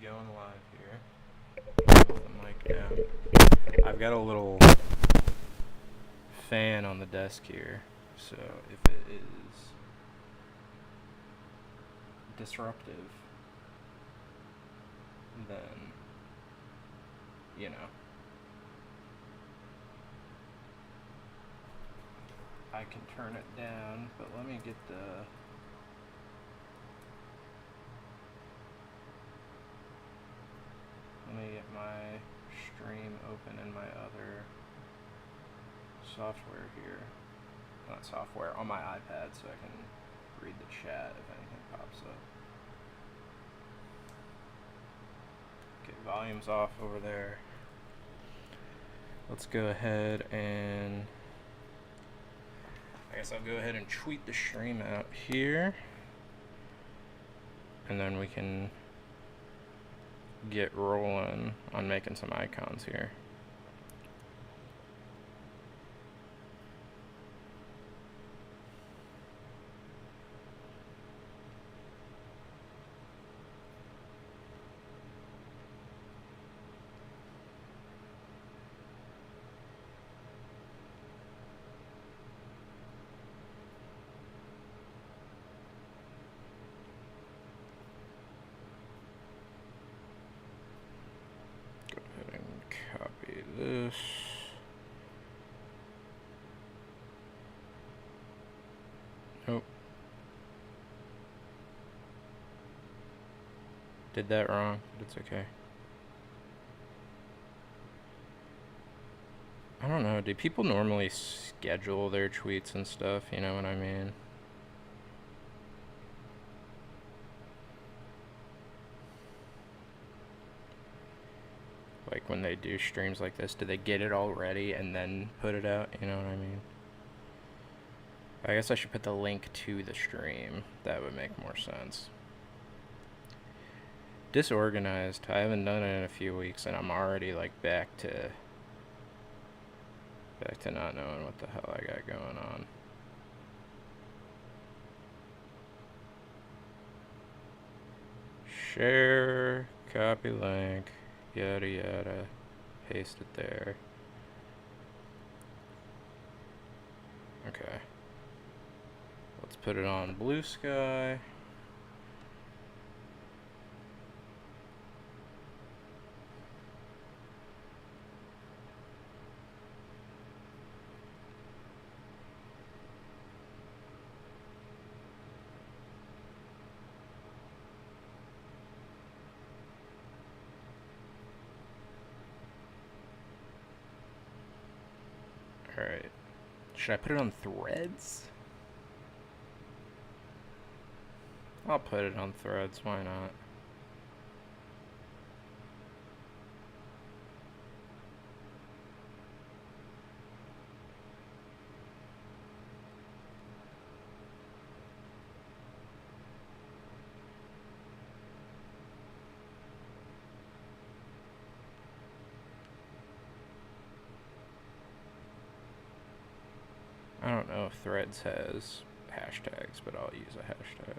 going live here. Put the mic down. I've got a little fan on the desk here, so if it is disruptive, then, you know, I can turn it down, but let me get my stream open in my other software here. Not software, on my iPad, so I can read the chat if anything pops up. Okay, volume's off over there. Let's go ahead and I guess I'll go ahead and tweet the stream out here, and then we can get rolling on making some icons here. Copy this. Nope. Did that wrong, but it's okay. I don't know, do people normally schedule their tweets and stuff, you know what I mean? Like when they do streams like this, do they get it all ready and then put it out? You know what I mean? I guess I should put the link to the stream. That would make more sense. Disorganized. I haven't done it in a few weeks and I'm already like back to not knowing what the hell I got going on. Share, copy link. Yada yada, paste it there. Okay, let's put it on Blue Sky. Alright. Should I put it on Threads? I'll put it on Threads, why not? I don't know if Threads has hashtags, but I'll use a hashtag.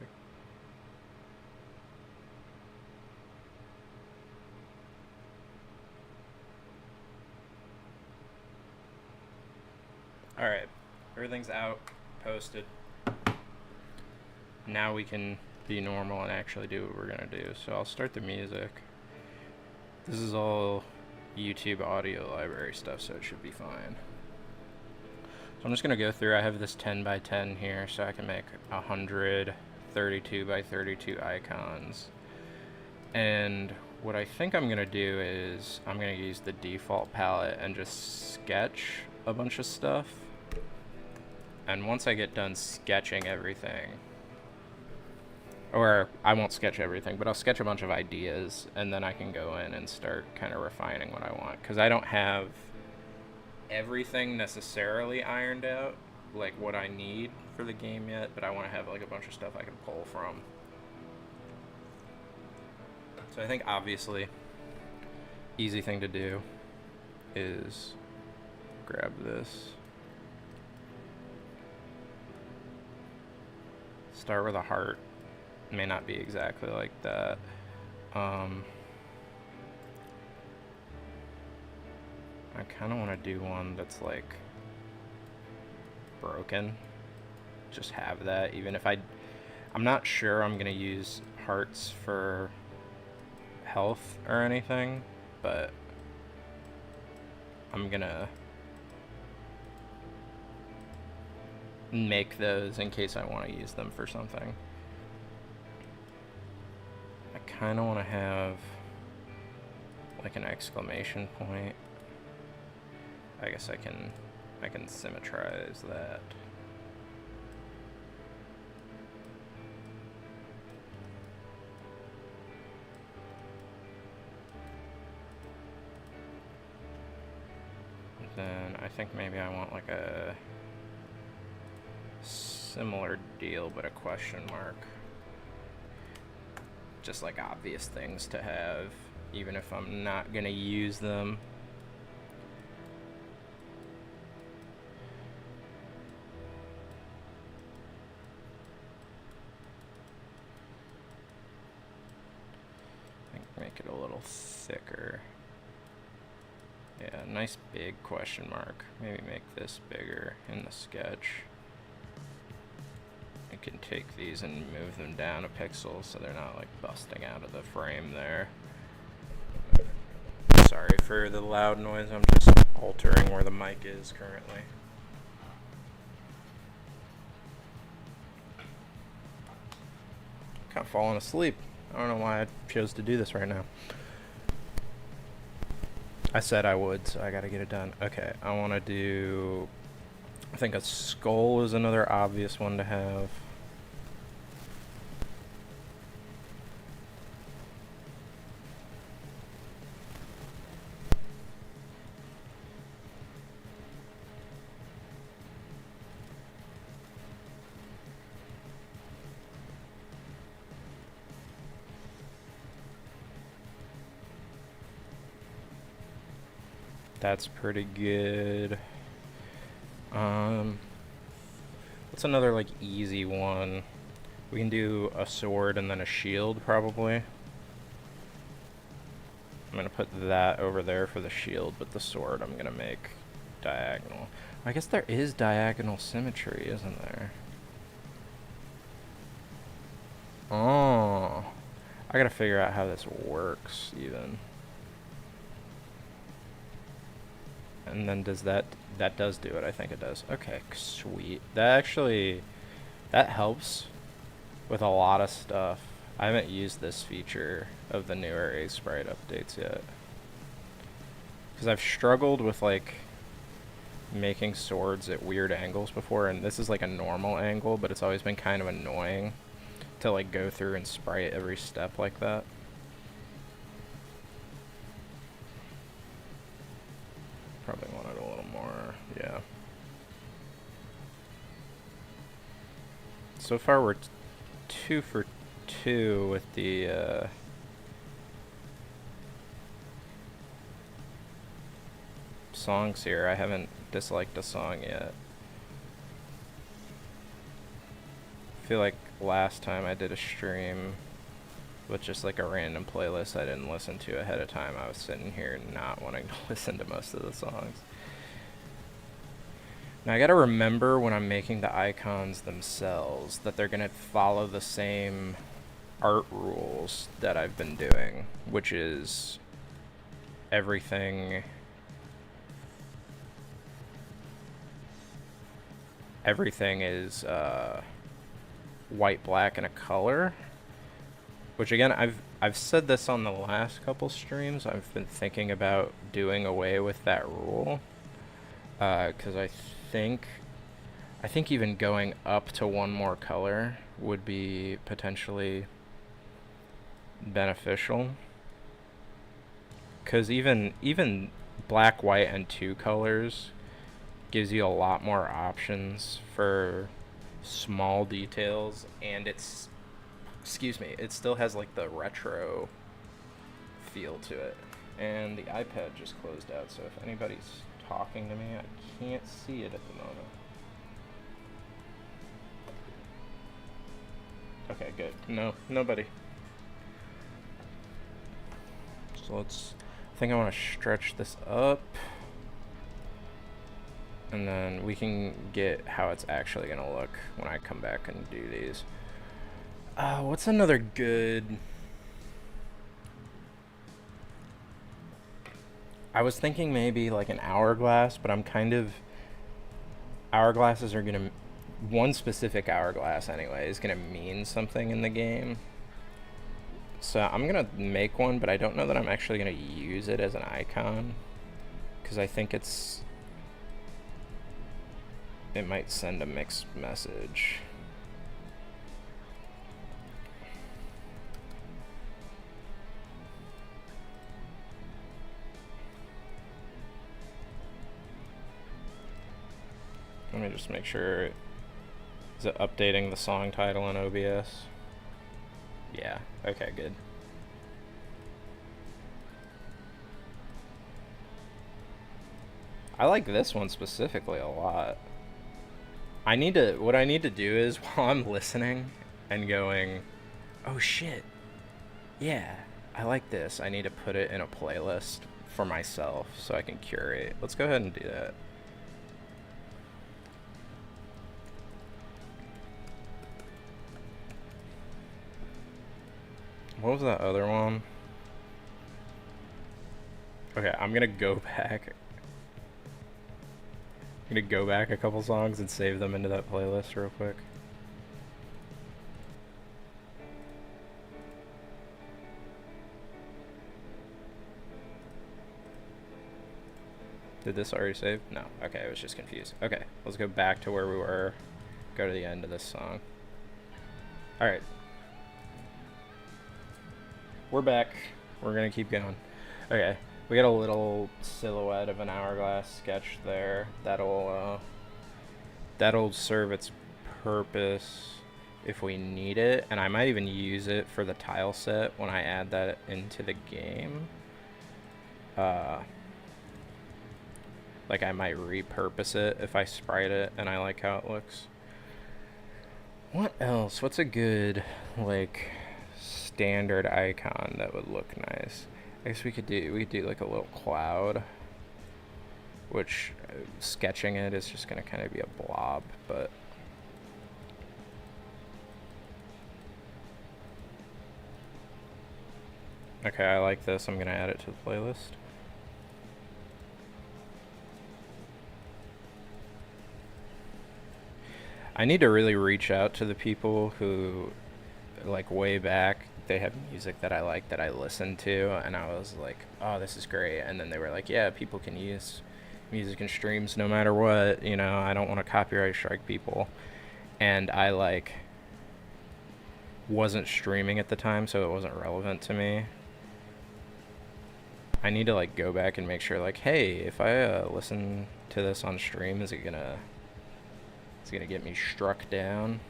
Alright, everything's out, posted. Now we can be normal and actually do what we're gonna do. So I'll start the music. This is all YouTube audio library stuff, so it should be fine. So I'm just going to go through. I have this 10 by 10 here, so I can make 100 32 by 32 icons. And what I think I'm going to do is I'm going to use the default palette and just sketch a bunch of stuff. And once I get done sketching everything, or I won't sketch everything, but I'll sketch a bunch of ideas, and then I can go in and start kind of refining what I want. Because I don't have everything necessarily ironed out, like what I need for the game yet, but I want to have like a bunch of stuff I can pull from. So I think obviously easy thing to do is grab this, start with a heart. May not be exactly like that. I kind of want to do one that's like broken. Just have that, even if I'm not sure I'm gonna use hearts for health or anything, but I'm gonna make those in case I want to use them for something. I kind of want to have like an exclamation point. I guess I can symmetrize that. And then I think maybe I want like a similar deal but a question mark. Just like obvious things to have, even if I'm not gonna use them. I think make it a little thicker. Yeah, nice big question mark. Maybe make this bigger in the sketch. I can take these and move them down a pixel so they're not like busting out of the frame there. Sorry for the loud noise, I'm just altering where the mic is currently. Kind of falling asleep. I don't know why I chose to do this right now. I said I would, so I gotta get it done. Okay, I want to do... I think a skull is another obvious one to have. That's pretty good. What's another like easy one? We can do a sword and then a shield probably. I'm gonna put that over there for the shield, but the sword I'm gonna make diagonal. I guess there is diagonal symmetry, isn't there? Oh, I gotta figure out how this works even. And then does that does do it, I think it does. Okay, sweet. That helps with a lot of stuff. I haven't used this feature of the newer Asesprite updates yet. Because I've struggled with like making swords at weird angles before, and this is like a normal angle, but it's always been kind of annoying to like go through and sprite every step like that. Probably wanted a little more, yeah. So far we're 2 for 2 with the songs here. I haven't disliked a song yet. I feel like last time I did a stream with just like a random playlist I didn't listen to ahead of time, I was sitting here not wanting to listen to most of the songs. Now I gotta remember when I'm making the icons themselves that they're gonna follow the same art rules that I've been doing, which is everything is white, black, and a color. Which again, I've said this on the last couple streams. I've been thinking about doing away with that rule, because I think even going up to one more color would be potentially beneficial. Because even black, white, and 2 colors gives you a lot more options for small details, and it still has like the retro feel to it. And the iPad just closed out, so if anybody's talking to me, I can't see it at the moment. Okay, good. No, nobody. So I think I want to stretch this up. And then we can get how it's actually gonna look when I come back and do these. What's another good... I was thinking maybe like an hourglass, but I'm kind of... Hourglasses are gonna... One specific hourglass anyway is gonna mean something in the game. So I'm gonna make one, but I don't know that I'm actually gonna use it as an icon, because I think it might send a mixed message. Let me just make sure. Is it updating the song title in OBS? Yeah, okay, good. I like this one specifically a lot. What I need to do is, while I'm listening and going, oh shit, yeah, I like this, I need to put it in a playlist for myself so I can curate. Let's go ahead and do that. What was that other one? Okay, I'm gonna go back. I'm gonna go back a couple songs and save them into that playlist real quick. Did this already save? No. Okay, I was just confused. Okay, let's go back to where we were. Go to the end of this song. Alright. We're back. We're gonna keep going. Okay, we got a little silhouette of an hourglass sketch there. That'll serve its purpose if we need it, and I might even use it for the tile set when I add that into the game. Like I might repurpose it if I sprite it and I like how it looks. What else? What's a good, like, standard icon that would look nice? I guess we could do like a little cloud, which sketching it is just gonna kind of be a blob, but okay, I like this. I'm gonna add it to the playlist. I need to really reach out to the people who, like, way back, they have music that I like that I listen to, and I was like, oh, this is great. And then they were like, yeah, people can use music and streams no matter what, you know, I don't want to copyright strike people. And I, like, wasn't streaming at the time, so it wasn't relevant to me. I need to, like, go back and make sure, like, hey, if I listen to this on stream, is it gonna get me struck down?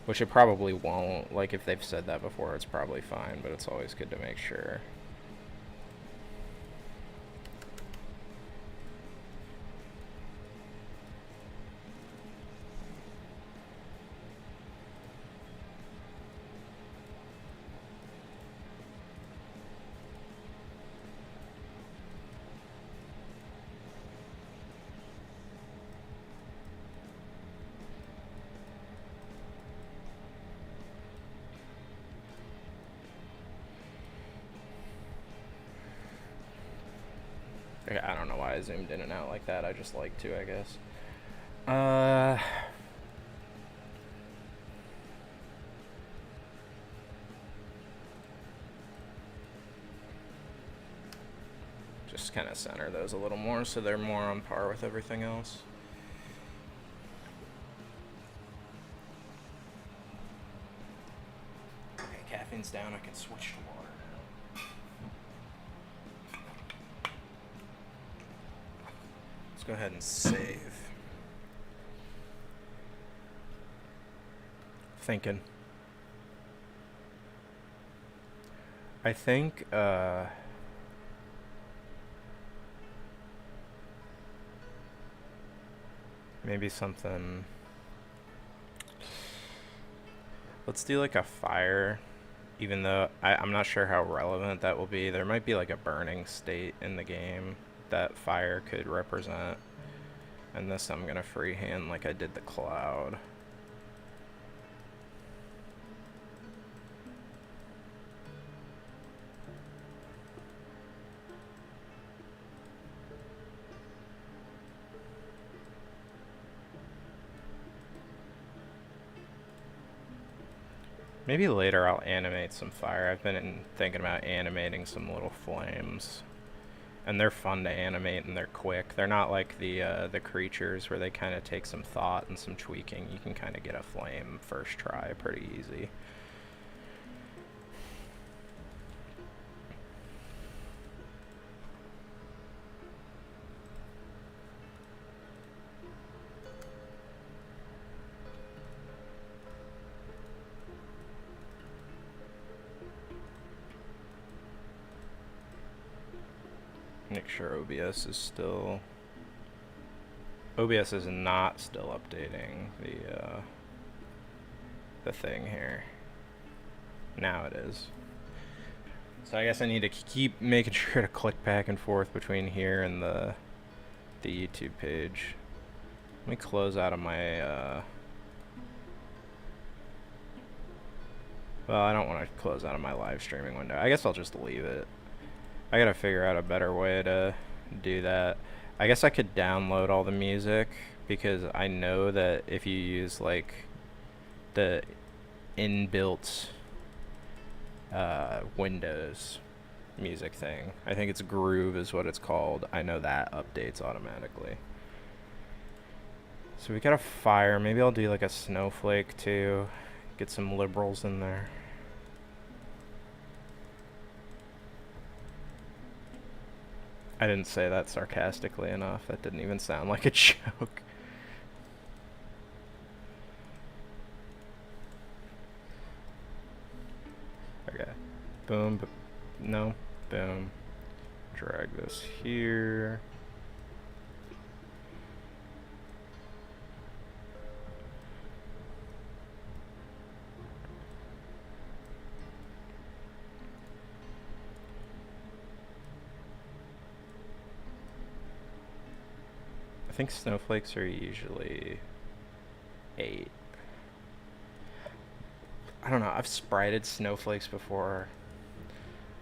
Which it probably won't. Like, if they've said that before, it's probably fine, but it's always good to make sure. I don't know why I zoomed in and out like that. I just like to, I guess. Just kind of center those a little more so they're more on par with everything else. Okay, caffeine's down. I can switch to water now. Let's go ahead and save. Thinking. I think, maybe something... Let's do like a fire, even though I'm not sure how relevant that will be. There might be like a burning state in the game that fire could represent. And this I'm gonna freehand like I did the cloud. Maybe later I'll animate some fire. I've been thinking about animating some little flames. And they're fun to animate and they're quick. They're not like the creatures where they kind of take some thought and some tweaking. You can kind of get a flame first try pretty easy. Make sure OBS is still... OBS is not still updating the thing here. Now it is. So I guess I need to keep making sure to click back and forth between here and the YouTube page. Let me close out of my... well, I don't want to close out of my live streaming window. I guess I'll just leave it. I gotta figure out a better way to do that. I guess I could download all the music, because I know that if you use like the inbuilt Windows music thing, I think it's Groove is what it's called, I know that updates automatically. So we got a fire. Maybe I'll do like a snowflake too, get some liberals in there. I didn't say that sarcastically enough. That didn't even sound like a joke. Okay. Boom. No. Boom. Drag this here. I think snowflakes are usually 8. I don't know, I've sprited snowflakes before,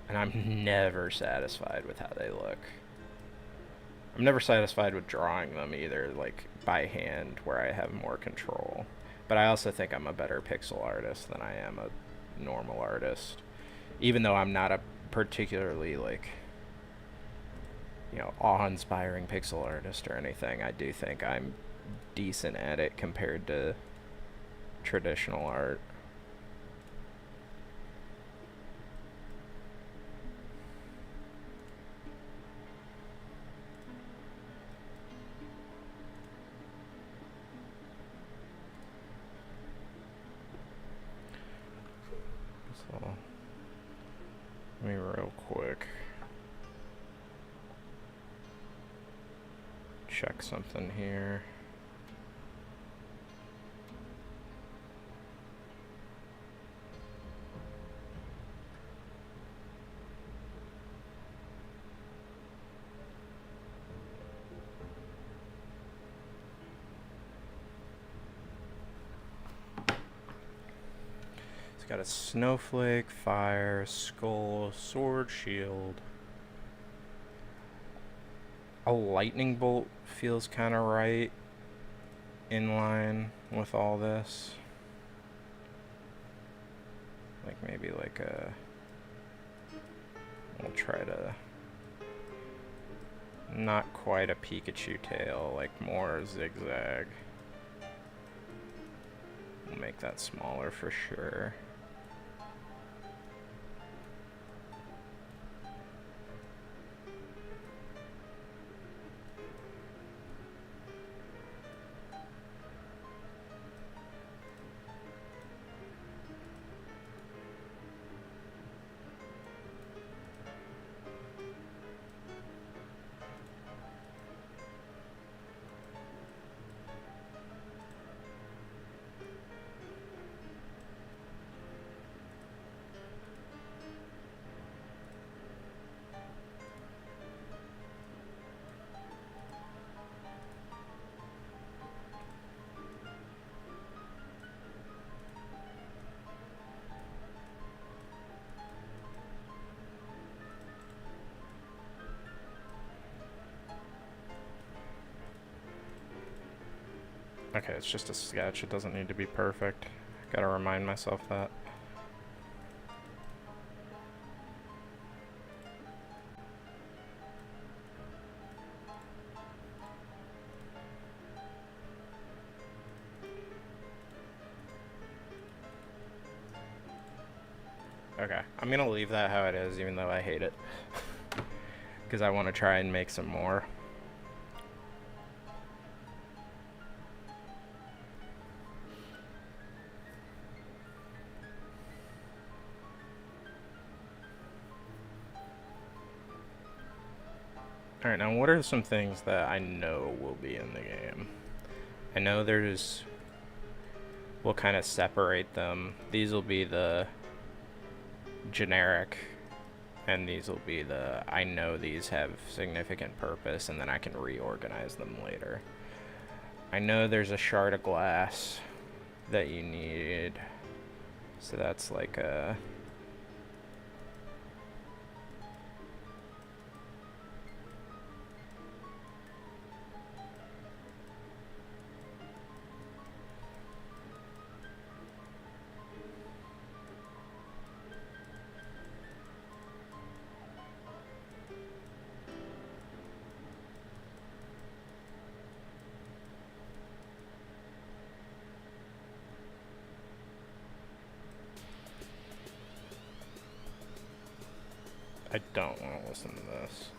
and I'm never satisfied with how they look. I'm never satisfied with drawing them either, like by hand, where I have more control. But I also think I'm a better pixel artist than I am a normal artist. Even though I'm not a particularly, like, you know, awe-inspiring pixel artist or anything, I do think I'm decent at it compared to traditional art. So, let me real quick check something here. It's got a snowflake, fire, skull, sword, shield. A lightning bolt feels kind of right in line with all this. Like maybe like a... We'll try to... Not quite a Pikachu tail, like more zigzag. We'll make that smaller for sure. Okay, it's just a sketch. It doesn't need to be perfect. Gotta remind myself that. Okay, I'm gonna leave that how it is, even though I hate it. Because I want to try and make some more. Alright, now what are some things that I know will be in the game? I know there's... We'll kind of separate them. These will be the generic, and these will be the I know these have significant purpose, and then I can reorganize them later. I know there's a shard of glass that you need, so that's like a... I don't want to listen to this.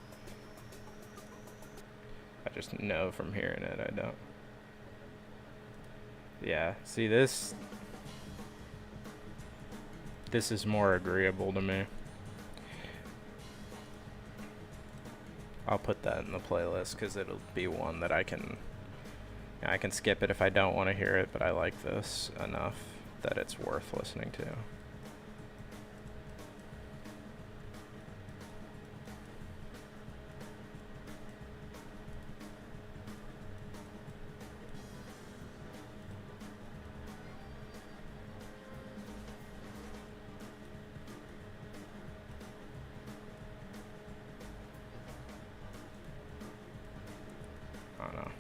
I just know from hearing it, I don't. Yeah, see this is more agreeable to me. I'll put that in the playlist because it'll be one that I can skip it if I don't want to hear it, but I like this enough that it's worth listening to.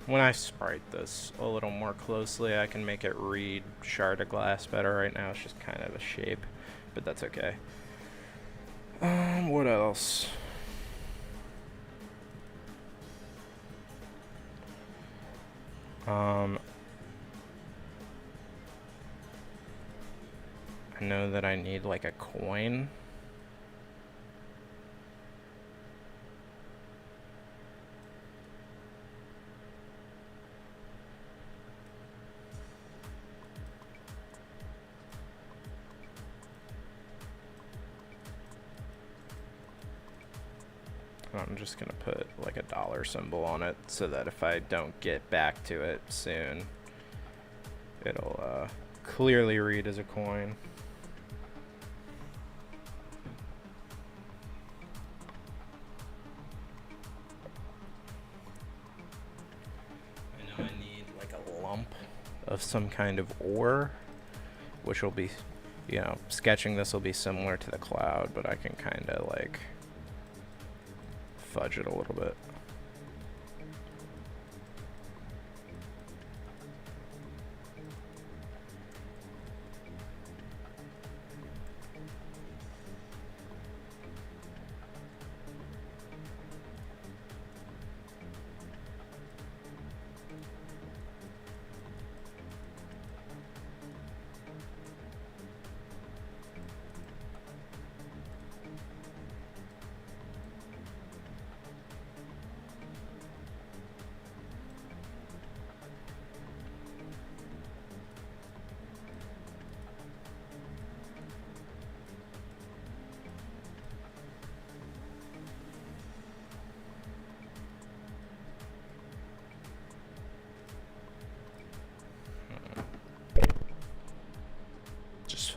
When I sprite this a little more closely, I can make it read shard of glass better. Right now it's just kind of a shape, but that's okay. What else? I know that I need like a coin. I'm just gonna put like a dollar symbol on it so that if I don't get back to it soon, it'll clearly read as a coin. I know I need like a lump of some kind of ore, which will be, you know, sketching this will be similar to the cloud, but I can kind of like fudge it a little bit.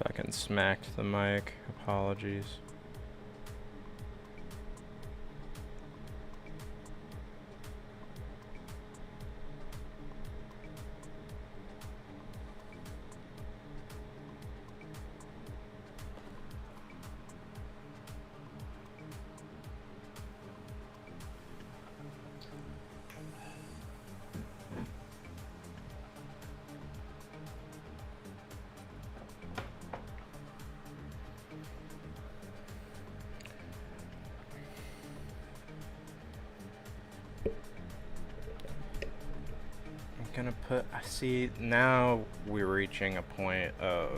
Fucking smacked the mic. Apologies. gonna put, see, now we're reaching a point of,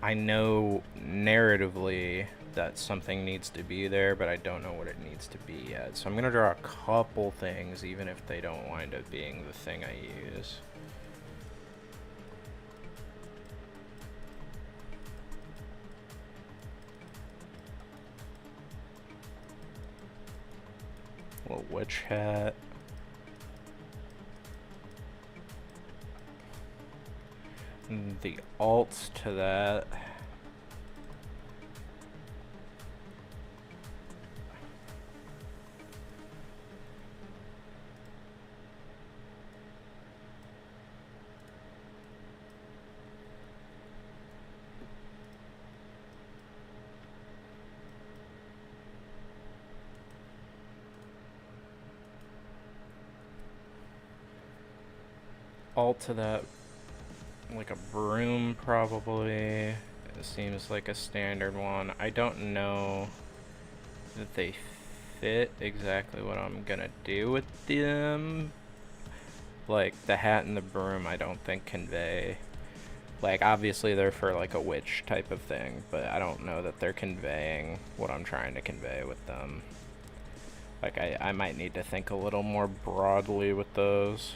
I know narratively that something needs to be there, but I don't know what it needs to be yet. So I'm gonna draw a couple things, even if they don't wind up being the thing I use. Little witch hat. And the alts to that. Alt to that, like a broom probably. It seems like a standard one. I don't know that they fit exactly what I'm gonna do with them. Like the hat and the broom I don't think convey. Like obviously they're for like a witch type of thing, but I don't know that they're conveying what I'm trying to convey with them. Like I might need to think a little more broadly with those.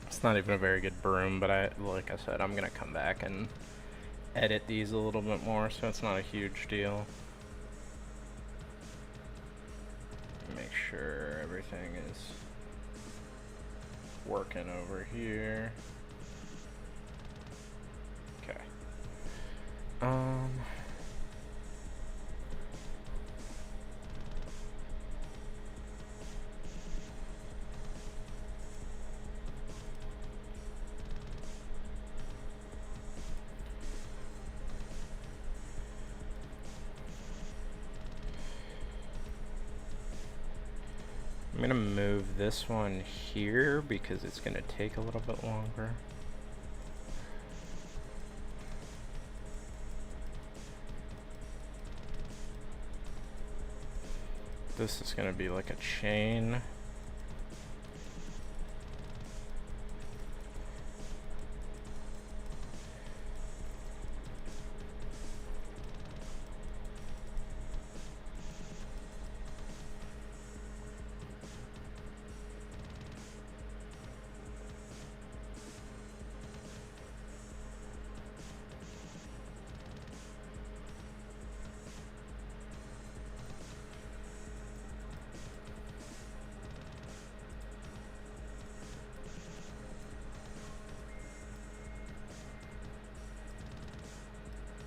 It's not even a very good broom, but like I said, I'm gonna come back and edit these a little bit more, so it's not a huge deal. Make sure everything is working over here. Okay. I'm gonna move this one here because it's gonna take a little bit longer. This is gonna be like a chain.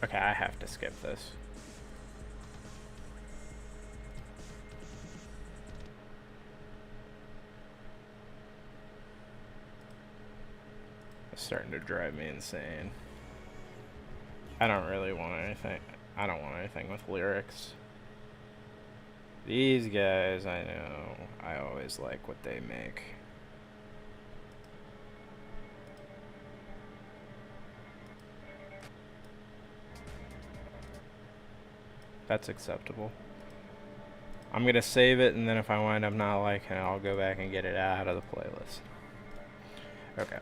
Okay, I have to skip this. It's starting to drive me insane. I don't really want anything. I don't want anything with lyrics. These guys, I know, I always like what they make. That's acceptable. I'm gonna save it, and then if I wind up not liking it, I'll go back and get it out of the playlist. Okay.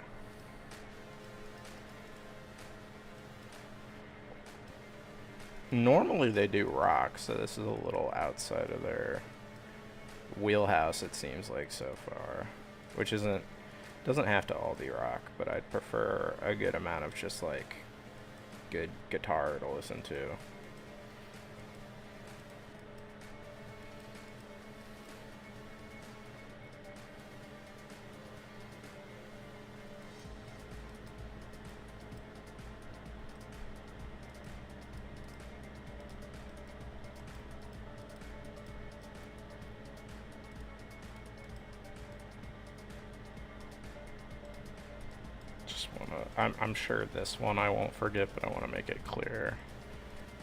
Normally they do rock, so this is a little outside of their wheelhouse, it seems like, so far. Which doesn't have to all be rock, but I'd prefer a good amount of just like good guitar to listen to. I'm sure this one I won't forget, but I want to make it clear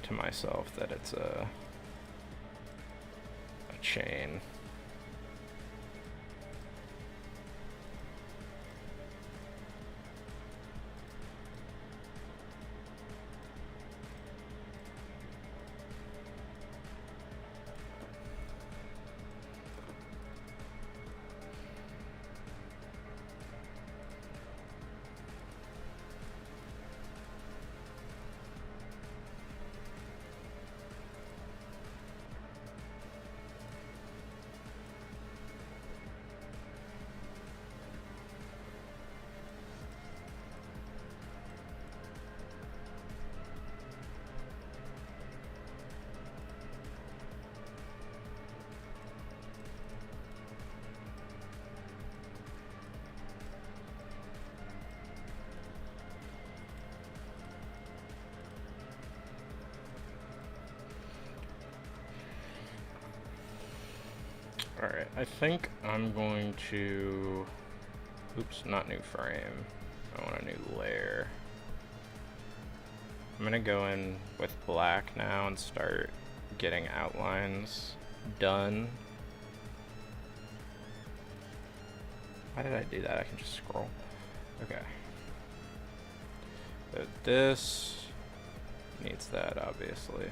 to myself that it's a chain. Alright, I think I'm going to... Oops, not new frame. I want a new layer. I'm gonna go in with black now and start getting outlines done. Why did I do that? I can just scroll. Okay. So this needs that, obviously.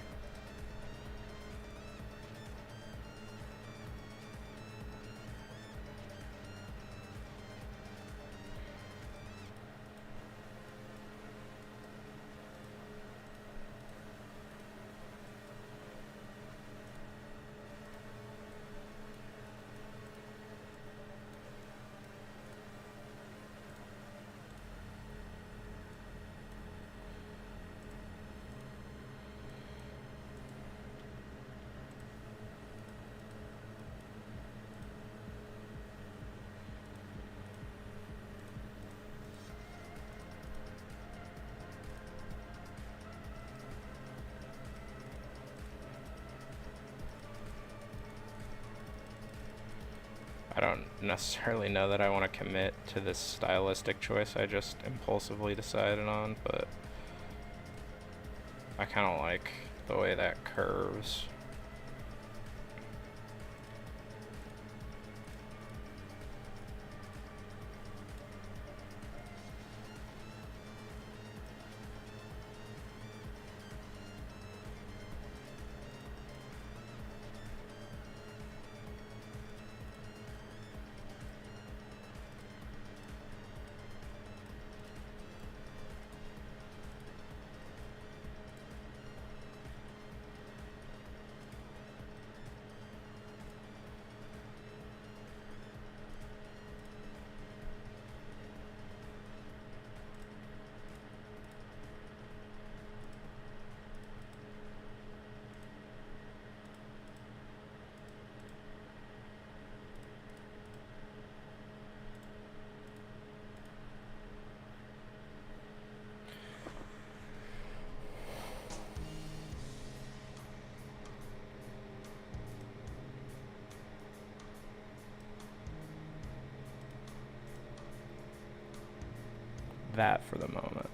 I don't necessarily know that I want to commit to this stylistic choice I just impulsively decided on, but I kind of like the way that curves. that for the moment.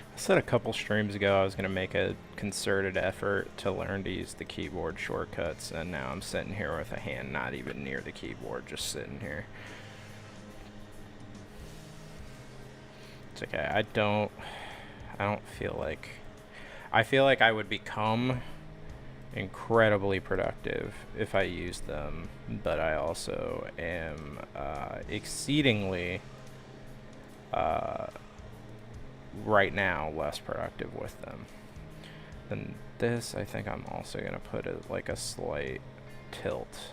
I said a couple streams ago I was going to make a concerted effort to learn to use the keyboard shortcuts, and now I'm sitting here with a hand not even near the keyboard, just sitting here. It's okay. I don't feel like... I feel like I would become incredibly productive if I used them, but I also am exceedingly... right now less productive with them. Then this, I think I'm also gonna put it like a slight tilt.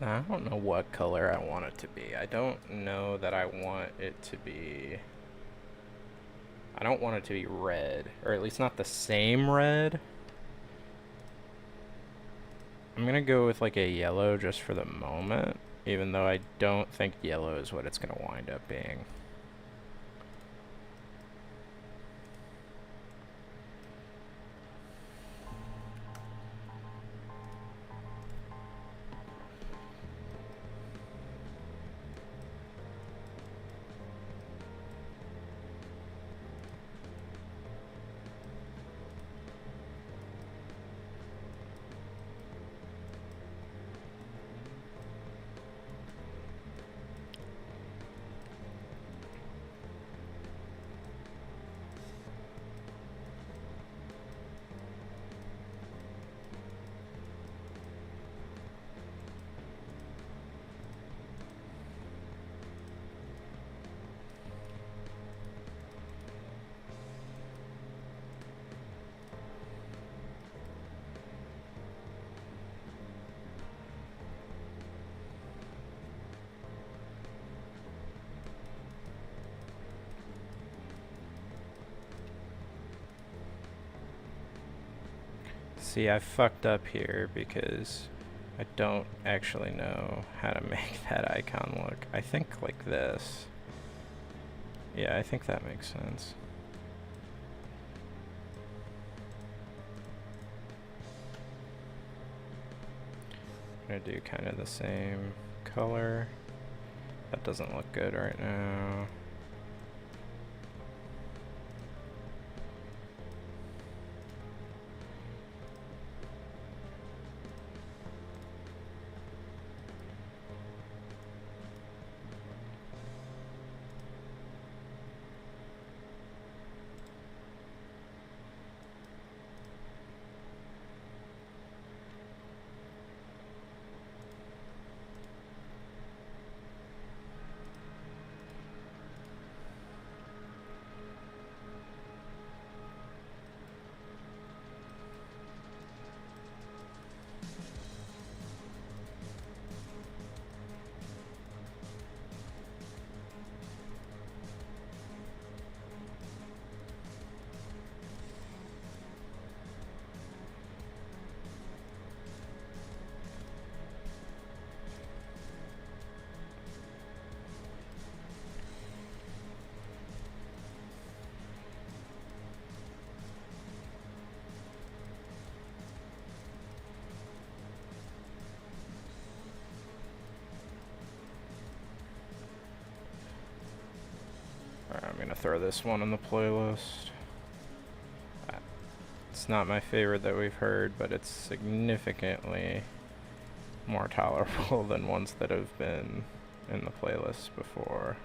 I don't know what color I want it to be. I don't know that I want it to be... I don't want it to be red, or at least not the same red. I'm gonna go with like a yellow just for the moment, even though I don't think yellow is what it's gonna wind up being. See, I fucked up here because I don't actually know how to make that icon look. I think like this. Yeah, I think that makes sense. I'm gonna do kind of the same color. That doesn't look good right now. throw this one in the playlist. It's not my favorite that we've heard, but it's significantly more tolerable than ones that have been in the playlist before.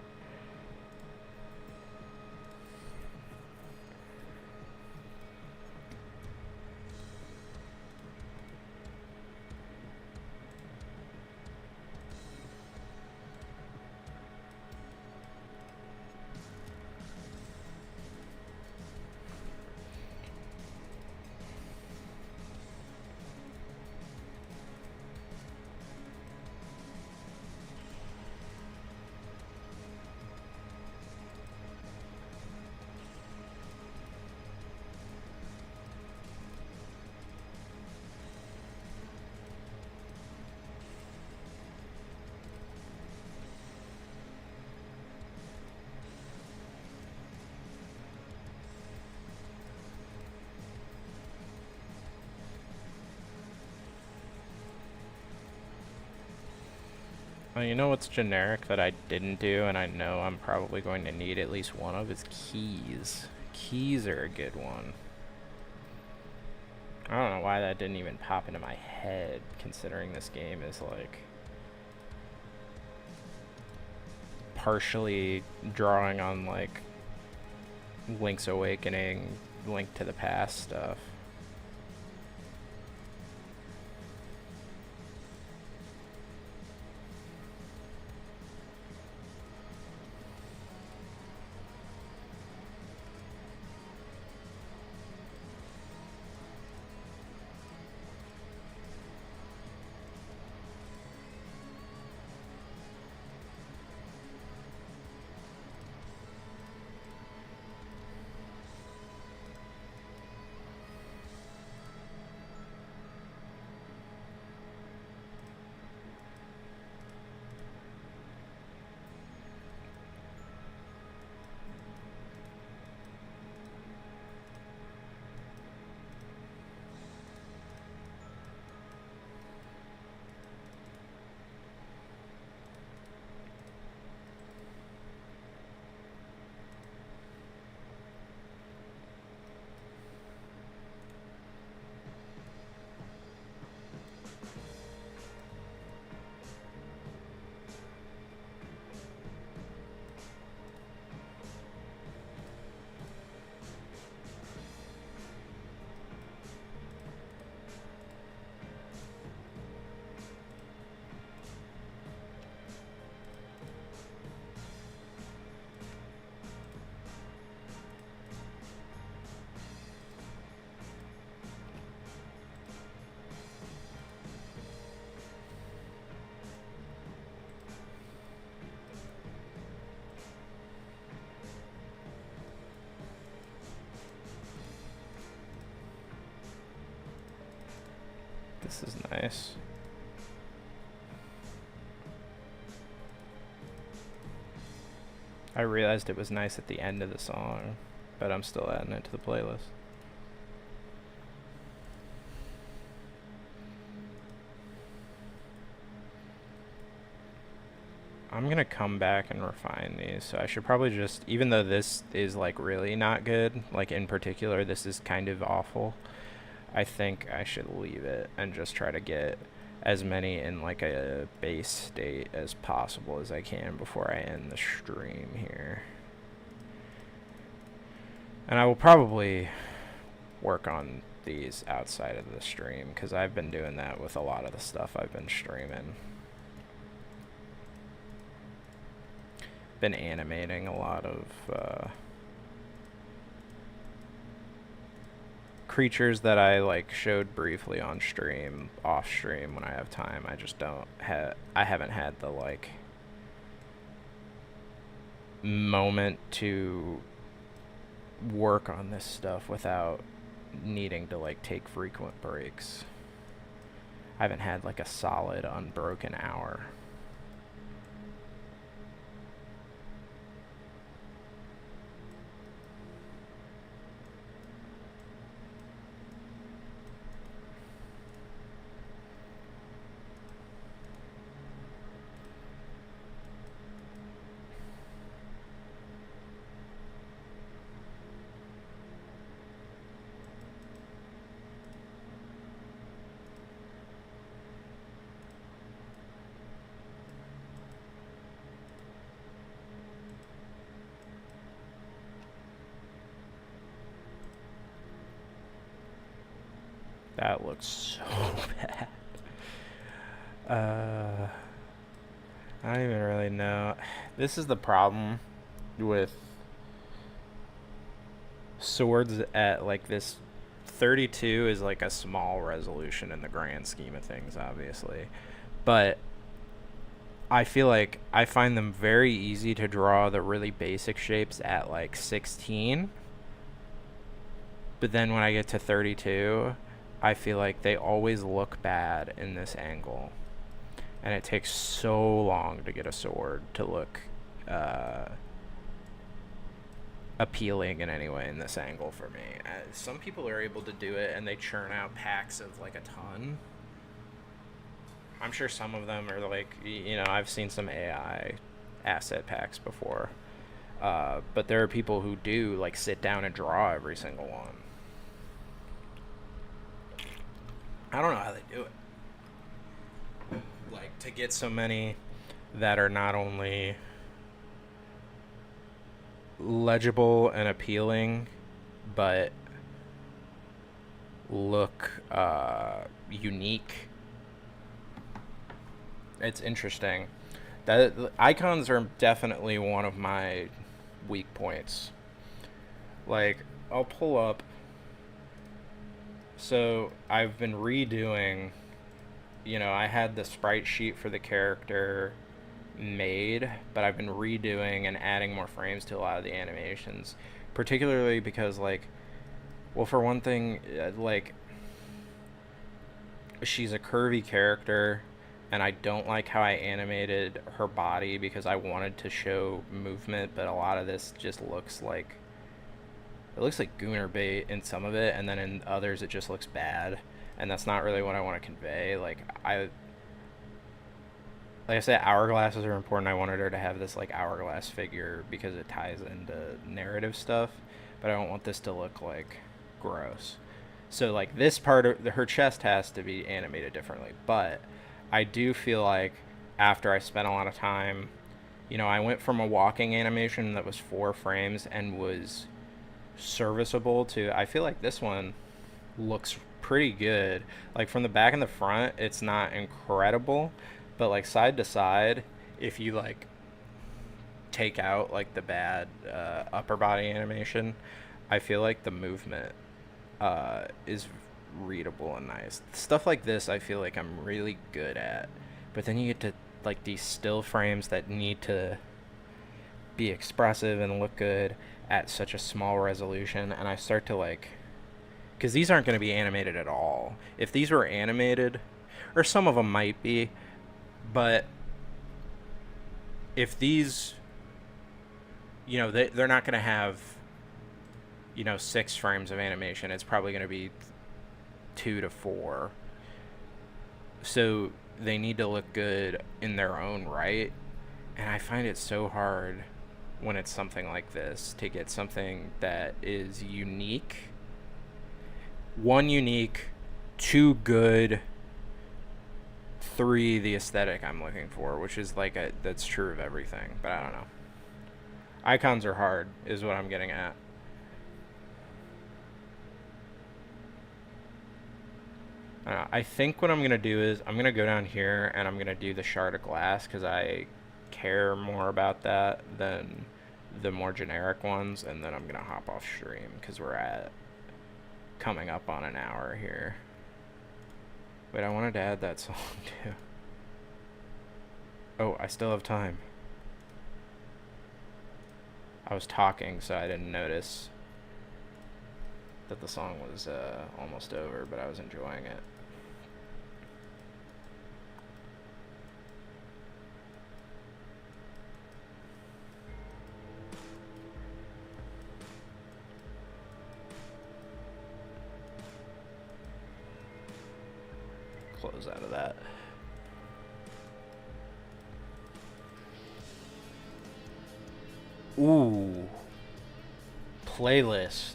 You know what's generic that I didn't do, and I know I'm probably going to need at least one of, is keys. Keys are a good one. I don't know why that didn't even pop into my head, considering this game is like partially drawing on like Link's Awakening, Link to the Past stuff. This is nice. I realized it was nice at the end of the song, but I'm still adding it to the playlist. I'm gonna come back and refine these, so I should probably just, even though this is like really not good, like in particular this is kind of awful, I think I should leave it and just try to get as many in like a base state as possible as I can before I end the stream here. And I will probably work on these outside of the stream, because I've been doing that with a lot of the stuff I've been streaming. Been animating a lot of creatures that I like showed briefly on stream, off stream when I have time. I just don't have, I haven't had the like moment to work on this stuff without needing to like take frequent breaks. I haven't had like a solid unbroken hour. That looks so bad. I don't even really know. This is the problem with swords at like this. 32 is like a small resolution in the grand scheme of things, obviously. But I feel like I find them very easy to draw the really basic shapes at like 16. But then when I get to 32, I feel like they always look bad in this angle. And it takes so long to get a sword to look appealing in any way in this angle for me. Some people are able to do it and they churn out packs of like a ton. I'm sure some of them are like, you know, I've seen some AI asset packs before. But there are people who do like sit down and draw every single one. I don't know how they do it. Like, to get so many that are not only legible and appealing, but look unique. It's interesting. That icons are definitely one of my weak points. Like, I'll pull up. So I've been redoing, you know, I had the sprite sheet for the character made, but I've been redoing and adding more frames to a lot of the animations, particularly because, like, well, for one thing, like, she's a curvy character, and I don't like how I animated her body because I wanted to show movement, but a lot of this just looks like, it looks like gooner bait in some of it, and then in others it just looks bad, and that's not really what I want to convey. Like I said, hourglasses are important. I wanted her to have this like hourglass figure because it ties into narrative stuff, but I don't want this to look like gross. So like this part of her chest has to be animated differently, but I do feel like after I spent a lot of time, you know, I went from a walking animation that was 4 frames and was serviceable to, I feel like this one looks pretty good. Like from the back and the front, it's not incredible, but like side to side, if you like take out like the bad upper body animation, I feel like the movement is readable and nice. Stuff like this I feel like I'm really good at, but then you get to like these still frames that need to be expressive and look good at such a small resolution, and I start to like, because these aren't going to be animated at all. If these were animated, or some of them might be, but if these, you know, they're not going to have, you know, 6 frames of animation. It's probably going to be 2 to 4. So they need to look good in their own right. And I find it so hard when it's something like this to get something that is unique. 1, unique, 2, good, 3, the aesthetic I'm looking for, which is like that's true of everything, but I don't know. Icons are hard is what I'm getting at. I think what I'm going to do is I'm going to go down here and I'm going to do the shard of glass because I care more about that than the more generic ones, and then I'm going to hop off stream because we're at coming up on an hour here. Wait, I wanted to add that song too. Oh, I still have time. I was talking, so I didn't notice that the song was almost over, but I was enjoying it. Close out of that. Ooh. Playlist.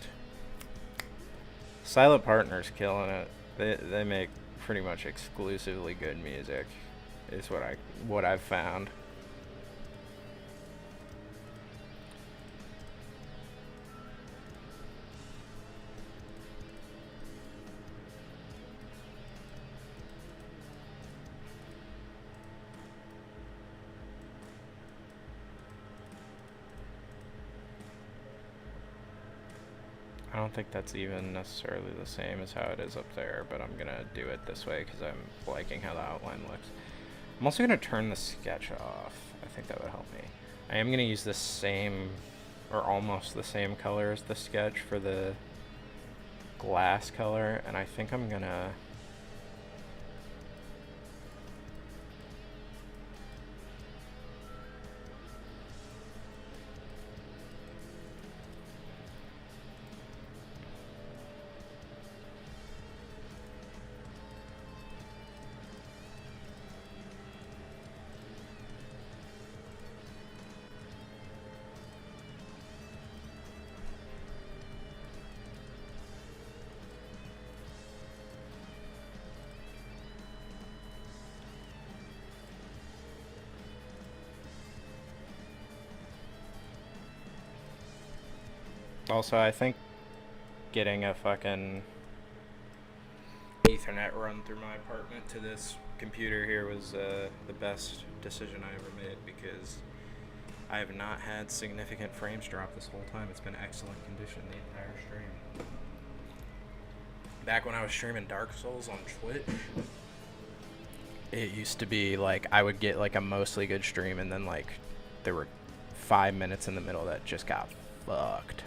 Silent Partner's killing it. They make pretty much exclusively good music, is what I've found. don't think that's even necessarily the same as how it is up there, but I'm gonna do it this way because I'm liking how the outline looks. I'm also gonna turn the sketch off. I think that would help me. I am gonna use the same, or almost the same color as the sketch for the glass color, and I think I'm gonna also, I think getting a fucking Ethernet run through my apartment to this computer here was the best decision I ever made, because I have not had significant frames drop this whole time. It's been excellent condition the entire stream. Back when I was streaming Dark Souls on Twitch, it used to be like I would get like a mostly good stream, and then like there were 5 minutes in the middle that just got fucked.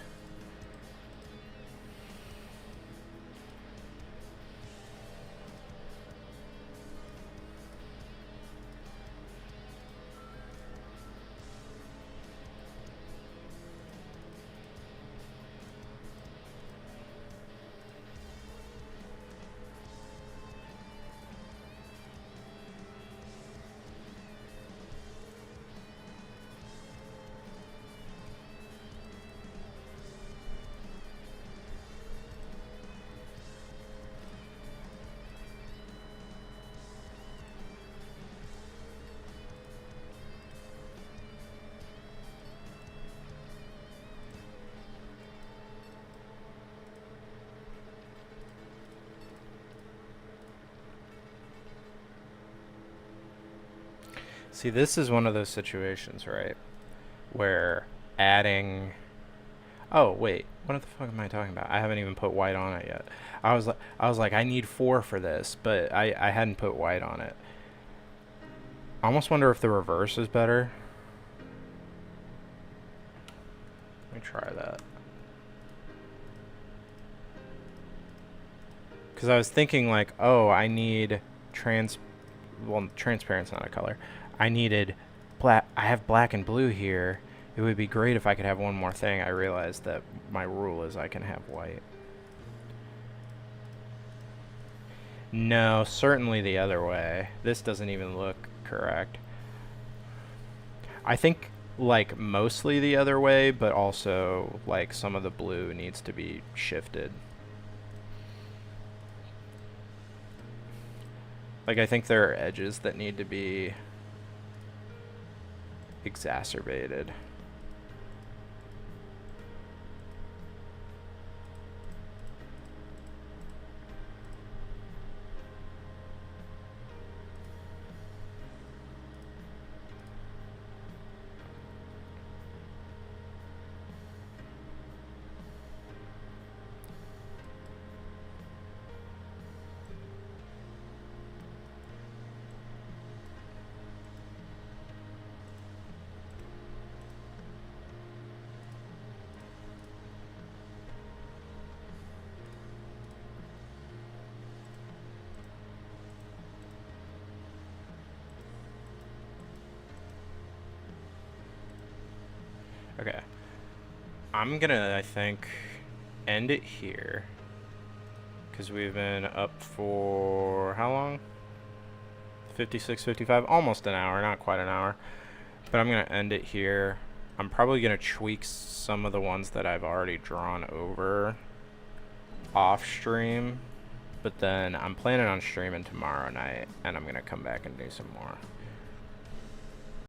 See, this is one of those situations, right, where adding... Oh, wait, what the fuck am I talking about? I haven't even put white on it yet. I was like, I need 4 for this, but I hadn't put white on it. I almost wonder if the reverse is better. Let me try that. Because I was thinking like, oh, I need well, transparent's not a color. I needed black. I have black and blue here. It would be great if I could have one more thing. I realized that my rule is I can have white. No, certainly the other way. This doesn't even look correct. I think like mostly the other way, but also like some of the blue needs to be shifted. Like I think there are edges that need to be exacerbated. Okay. I'm gonna, I think, end it here. Because we've been up for how long? 56, 55, almost an hour, not quite an hour. But I'm gonna end it here. I'm probably gonna tweak some of the ones that I've already drawn over off stream. But then I'm planning on streaming tomorrow night, and I'm gonna come back and do some more.